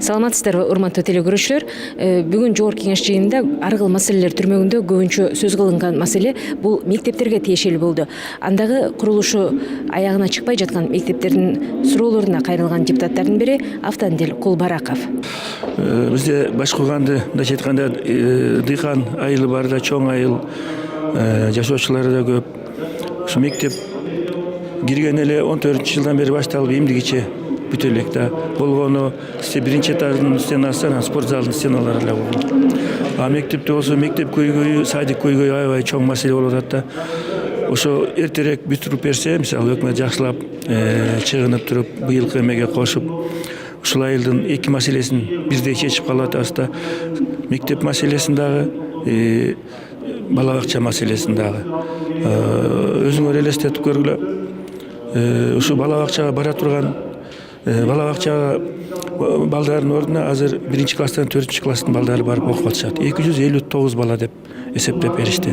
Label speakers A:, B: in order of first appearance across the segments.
A: Саламатсыздарбы, урматтуу телекөрүүчүлөр. Бүгүн жогорку кеңеш жыйынында ар кыл маселелер түрмөгүндө көбүнчө сөз кылынган маселе бул мектептерге тиешелүү болду. Андагы курулушу аягына чыкпай жаткан мектептердин суроолоруна кайрылган депутаттардын бири Автандил Кулбараков.
B: Бизде башкурганды мындайча айтканда дыйкан айылы бар да, чоң айыл, жашоочулары да көп. Ушу мектеп кирген эле 14-жылдан бери башталып эмдигиче бүтө элек да. Болгону биринчи этаждын стенасы, анан спорт залдын стеналары эле болгон. А мектепте болсо мектеп көйгөйү, садик көйгөйү аябай чоң маселе болуп атат да. Ошо эртерээк бүтүрүп берсе, мисалы өкмөт жакшылап чыгынып туруп, быйылкы эмеге кошуп, ушул айылдын эки маселесин бирдей чечип калып атабыз да. Мектеп маселесин дагы, бала бакча маселесин дагы. Өзүңөр элестетип көргүлө. Ушу бала бакчага бара турган бала бакчага балдардын ордуна азыр 1-класстан 4-класстын балдары барып окуп атышат. 259 бала деп эсептеп беришти.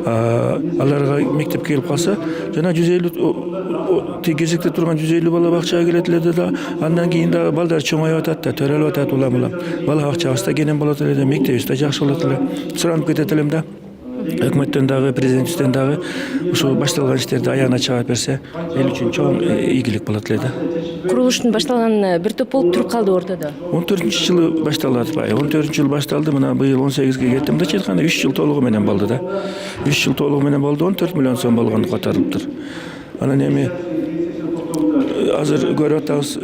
B: Аларга мектепке келип калса, жана 150 кезекте турган 150 бала бакчага келет эле да, андан кийин дагы балдар чоңоюп атат да, төрөлүп атат улам. Бала бакчабыз да кенен болот эле да, мектебибиз да жакшы болот эле. Суранып кетет элем да. Өкмөттөн дагы, президенттен дагы ушул башталган иштерди аягына чыгарып берсе, эл үчүн чоң ийгилик болот эле да.
A: Курулуштун башталган бир топ болуп туруп калды ортодо.
B: 14-жылы башталды атпайбы? 14-жыл башталды, мына быйыл 18-ге кеттим да, айтканда 3 жыл толугу менен болду да. 3 жыл толугу менен болду, 14 миллион сом болгону катарылыптыр. Анан эми азыр көрүп атабыз,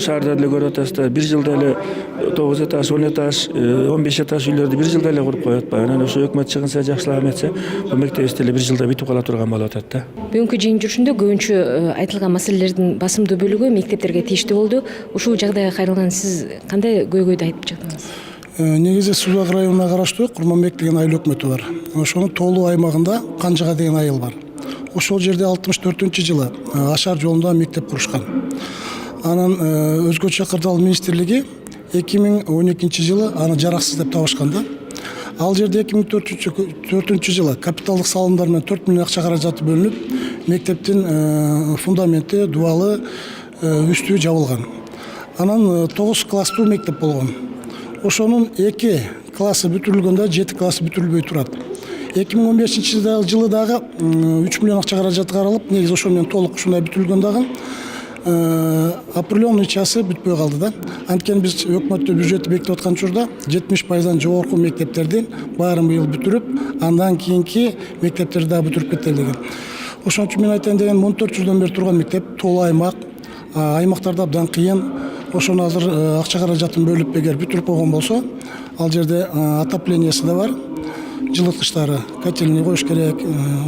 B: шаарда деле көрүп атабыз да, 1 жылда эле 9 этаж, 10 этаж, 15 этаж үйлөрдү 1 жылда эле куруп коюп атпайбы? Анан ошо өкмөт чыгынса, жакшылап эметсе, бул мектебибиз деле 1 жылда бүтүп кала турган болуп атат да.
A: Бүгүнкү жыйын жүрүшүндө көбүнчө айтылган маселелердин басымдуу бөлүгү мектептерге тийиштүү болду. Ушул жагдайга кайрылган сиз кандай көйгөйдү айтып жатасыз?
C: Негизи Сузак районуна караштуу Курманбек деген айыл өкмөтү бар. Ошонун Тоолуу аймагында Канжыга деген айыл бар. Ошол жерде 64-жылы Ашар жолунда мектеп курушкан. Анан өзгөчө кырдаал министрлиги 2012-жылы аны жараксыз деп табышкан да. Ал жерде 2004-жылы капиталдык салымдар менен 4 миллион акча каражаты бөлүнүп, мектептин фундаменти, дубалы, үстү жабылган. Анан 9 класстуу мектеп болгон. Ошонун 2 классы бүтүрүлгөндө 7 классы бүтүрүлбөй турат. 2015-жылы дагы 3 миллион акча каражаты каралып, негизи ошо менен толук ушундай бүтүрүлгөн дагы определенный часы бүтпөй калды да. Анткени биз өкмөттө бюджетти бекитип аткан учурда 70%дан жогорку мектептердин баарын быйыл бүтүрүп, андан кийинки мектептерди дагы бүтүрүп кетели деген. Ошон үчүн мен айтайын деген 14 жылдан бери турган мектеп, Тоолуу аймак, аймактарда абдан кыйын. Ошону азыр акча каражатын бөлүп эгер бүтүрүп койгон болсо, ал жерде отоплениясы да бар. Жылыткычтары, котельный коюш керек.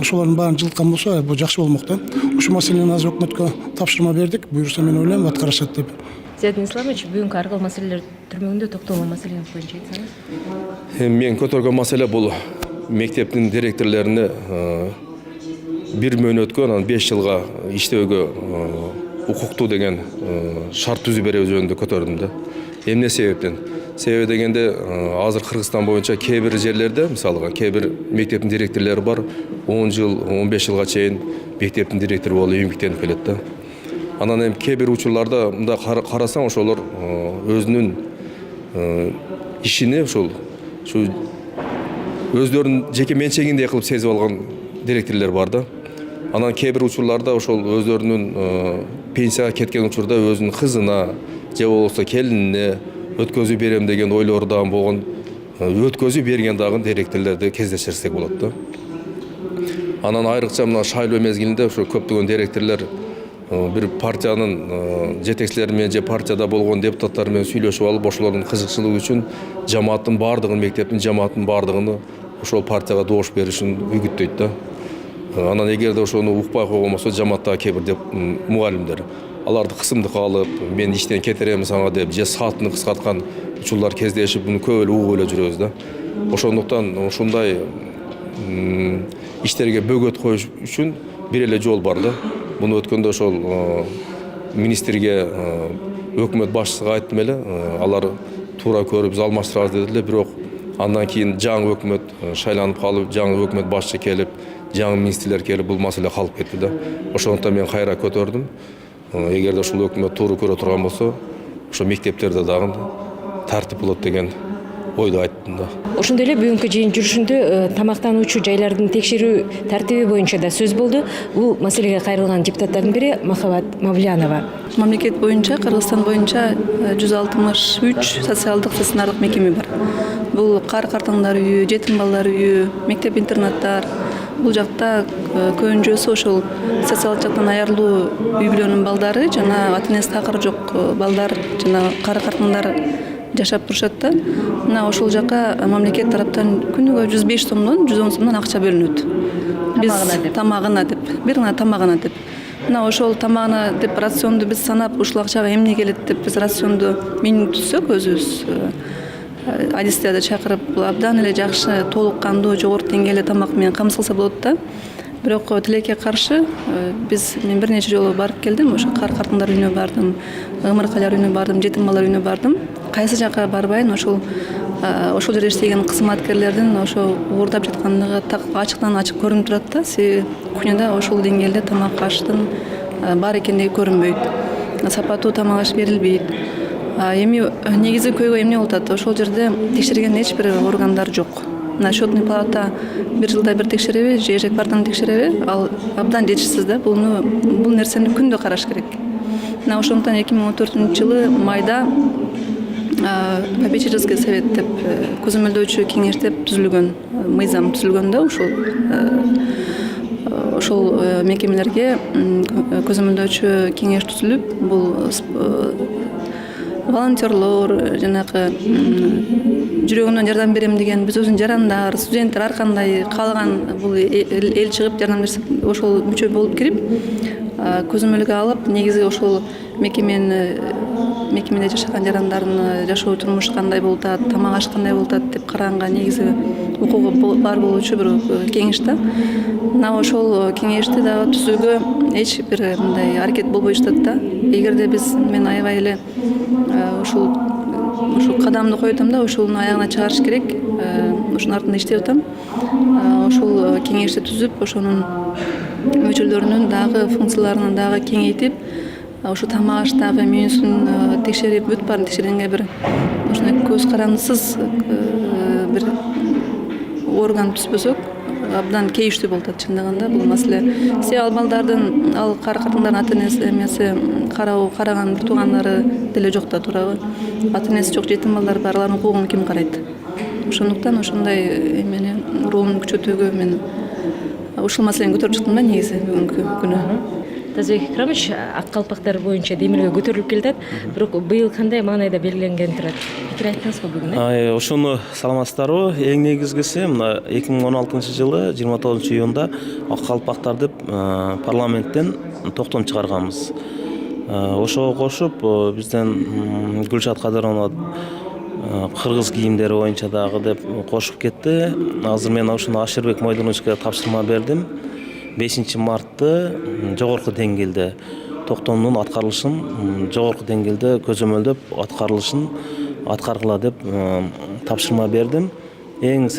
C: Ошолордун баарын жылыткан болсо, бул жакшы болмок да. Ушул маселени азыр өкмөткө тапшырма бердик. Буюрса мен ойлойм аткарышат деп.
A: Зиятин Исламович, бүгүнкү ар кыл маселелер түрмөгүндө токтолгон маселеңиз боюнча айтсаңыз.
D: Мен көтөргөн маселе бул мектептин директорлоруна 1 мөөнөткө, анан 5 жылга иштөөгө укуктуу деген шарт түзүп берүү жөнүндө көтөрдүм да. Эмне себептен? Себеби дегенде азыр Кыргызстан боюнча кээ бир жерлерде, мисалга, кээ бир мектептин директорлору бар, 10 жыл, 15 жылга чейин мектептин директору болуп эмгектенип келет да. Анан эми кээ бир учурларда мында карасаң, ошолор өзүнүн ишини ушу өздөрүнүн жеке менчегиндей кылып сезип алган директорлор бар да. Анан кээ бир учурларда ошол өздөрүнүн пенсияга кеткен учурда өзүнүн кызына же болбосо келинине өткөзүп берем деген ойлору дагы болгон, өткөзүп берген дагы директорлорду кездештирсек болот да. Анан айрыкча мына шайлоо мезгилинде ошо көптөгөн директорлор бир партиянын жетекчилери менен же партияда болгон депутаттар менен сүйлөшүп алып, ошолордун кызыкчылыгы үчүн жамааттын баардыгын, мектептин жамааттын баардыгын ошол партияга добуш беришин үгүттөйт да. Анан эгерде ошону укпай койгон болсо, жамааттагы кээ бир мугалимдер аларды кысымдыкка алып, мен иштен кетерем сага деп, же саатын кыскарткан учурлар кездешип, муну көп эле угуп эле жүрөбүз да. Ошондуктан ушундай иштерге бөгөт коюш үчүн бир эле жол бар да. Муну өткөндө ошол министрге, өкмөт башчысына айттым эле, алар туура көрүп биз алмаштырабыз дедилер, бирок андан кийин жаңы өкмөт шайланып калып, жаңы өкмөт башчы келип, жаңы министрлер келип, бул маселе калып кетти да. Ошондуктан мен кайра көтөрдүм. Эгерде ушул өкмөт туура көрө турган болсо, ошо мектептерде дагы тартип болот деген ойду айттым да.
A: Ошондой эле бүгүнкү жыйын жүрүшүндө тамактануучу жайлардын текшерүү тартиби боюнча да сөз болду. Бул маселеге кайрылган депутаттардын бири Махабат Мавлянова.
E: Мамлекет боюнча, Кыргызстан боюнча 163 социалдык стационардык мекеме бар. Бул кар-картаңдар үйү, жетим балдар үйү, мектеп-интернаттар. Бул жакта көбүнчөсү ошол социалдык жактан аярлуу үй бүлөнүн балдары жана ата-энеси такыр жок балдар жана кар-картаңдар жашап турушат да. Мына ошол жака мамлекет тараптан күнүгө 105 сомдон 110 сомдон акча бөлүнөт. Тамагына деп, бир гана тамагына деп. Мына ошол тамагына деп рационду биз санап, ушул акчага эмне келет деп биз рационду меню түзсөк өзүбүз адистерди чакырып абдан эле жакшы, толук кандуу, жогорку деңгээлде тамак менен камсыз болот да. Бирок тилекке каршы мен бир нече жолу барып келдим, ошо кар-картаңдар үйүнө бардым, ымыркайлар үйүнө бардым, жетим балдар үйүнө бардым. Кайсы жака барбайын, ошол жерде иштеген кызматкерлердин ошо уурдап жаткандыгы так ачыктан ачык көрүнүп турат да. Себеби кухняда ошол деңгээлде тамак аштын бар экендиги көрүнбөйт. Сапаттуу тамак аш берилбейт. Эми негизи көйгөй эмне болуп атат? Ошол жерде текшерген эч бир органдар жок. Мына счетный палата бир жылда бир текшереби, же ежекварталын текшереби, ал абдан жетишсиз да. Бул нерсени күндө караш керек. Мына ошондуктан 2014-жылы майда попечительский совет деп көзөмөлдөөчү кеңеш деп түзүлгөн, мыйзам түзүлгөн да. Ошол мекемелерге көзөмөлдөөчү кеңеш түзүлүп, бул волонтерлор, жанагы жүрөгүмдөн жардам берем деген биздин жарандар, студенттер ар кандай каалаган бул эл чыгып жардам берсе, ошол мүчө болуп кирип көзөмөлгө алып, негизи ошол мекемеде жашаган жарандардын жашоо турмушу кандай болуп атат, тамак аш кандай болуп атат деп караганга негизи укугу бар болуучу бир кеңеш да. Мына ошол кеңешти дагы түзүүгө эч бир мындай аракет болбой жатат да. Эгерде мен аябай эле ушул кадамды коюп атам да, ошонун аягына чыгарыш керек. Ошонун артында иштеп атам. Ошол кеңешти түзүп, ошонун мүчөлөрүнүн дагы функцияларын дагы кеңейтип, ошо тамак аштагы менюсун текшерип, бүт баарын текшергенге бир ошондой көз карандысыз бир орган түзбөсөк абдан кейиштүү болуп атат чындыгында бул маселе. Себеби ал балдардын, ал кар-картаңдардын ата-энеси караган бир туугандары деле жок да, туурабы. Ата-энеси жок жетим балдар бар, алардын укугун ким карайт? Ошондуктан ошондой эмени ролун күчөтүүгө мен ушул маселени көтөрүп чыктым да негизи бүгүнкү күнү.
A: Тазбек Икрамович, ак калпактар боюнча демилге көтөрүлүп келатат, бирок быйыл кандай маанайда белгиленген турат? Пикир айттыңызбы бүгүн?
F: Ошону саламатсыздарбы? Эң негизгиси мына 2016-жылы 29 июнда ак калпактар деп парламенттен токтом чыгарганбыз. Ошого кошуп бизден Гүлшат Кадыровна кыргыз кийимдери боюнча дагы деп кошуп кетти. Азыр мен ошону Ашырбек Мойдуновичке тапшырма бердим. 5 мартты жогорку деңгээлде токтомдун аткарылышын жогорку деңгээлде көзөмөлдөп аткаргыла деп тапшырма бердим. Эң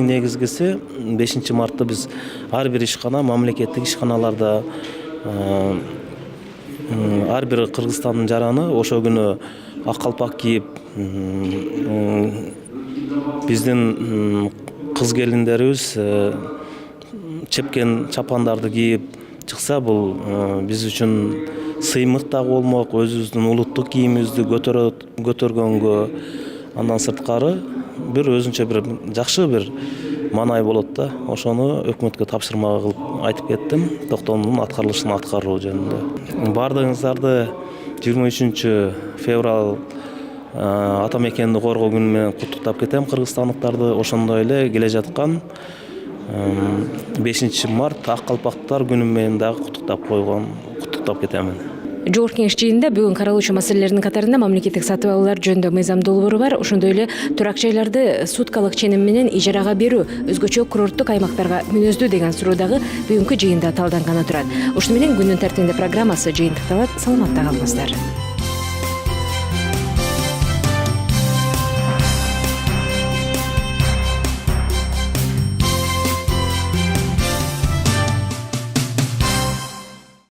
F: негизгиси 5 мартта биз ар бир ишкана, мамлекеттик ишканаларда ар бир Кыргызстандын жараны ошо күнү ак калпак кийип, биздин кыз келиндерибиз чепкен чапандарды кийип чыкса, бул биз үчүн сыймык дагы болмок, өзүбүздүн улуттук кийимибизди көтөргөнгө, андан сырткары бир өзүнчө бир жакшы бир маанай болот да. Ошону өкмөткө тапшырма кылып айтып кеттим, токтомдун аткарылышын аткаруу жөнүндө. Бардыгыңыздарды 23 февраль ата мекенди коргоо күнү менен куттуктап кетем кыргызстандыктарды. Ошондой эле келе жаткан 5 март ак калпактар күнү менен дагы куттуктап кетемин.
A: Жогорку кеңеш жыйынында бүгүн каралуучу маселелердин катарында мамлекеттик сатып алуулар жөнүндө мыйзам долбоору бар. Ошондой эле турак жайларды суткалык ченем менен ижарага берүү өзгөчө курорттук аймактарга мүнөздүү деген суроо дагы бүгүнкү жыйында талданганы турат. Ушуну менен күндүн тартибинде программасы жыйынтыкталат. Саламатта калыңыздар.